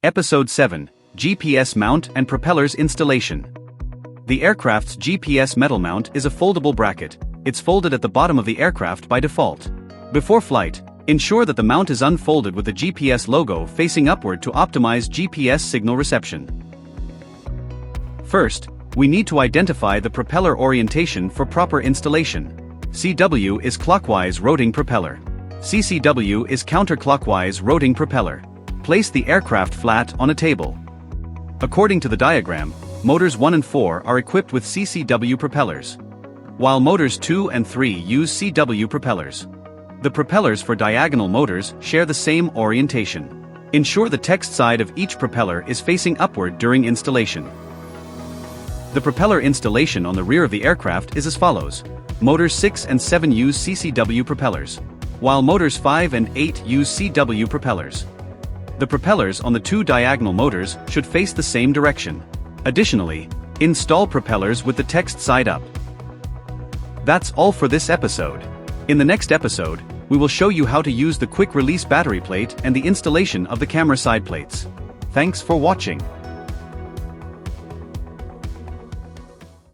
Episode 7, GPS Mount and Propellers Installation. The aircraft's GPS metal mount is a foldable bracket. It's folded at the bottom of the aircraft by default. Before flight, ensure that the mount is unfolded with the GPS logo facing upward to optimize GPS signal reception. First, we need to identify the propeller orientation for proper installation. CW is clockwise rotating propeller. CCW is counterclockwise rotating propeller. Place the aircraft flat on a table. According to the diagram, motors 1 and 4 are equipped with CCW propellers, while motors 2 and 3 use CW propellers. The propellers for diagonal motors share the same orientation. Ensure the text side of each propeller is facing upward during installation. The propeller installation on the rear of the aircraft is as follows. Motors 6 and 7 use CCW propellers, while motors 5 and 8 use CW propellers. The propellers on the two diagonal motors should face the same direction. Additionally, install propellers with the text side up. That's all for this episode. In the next episode, we will show you how to use the quick release battery plate and the installation of the camera side plates. Thanks for watching.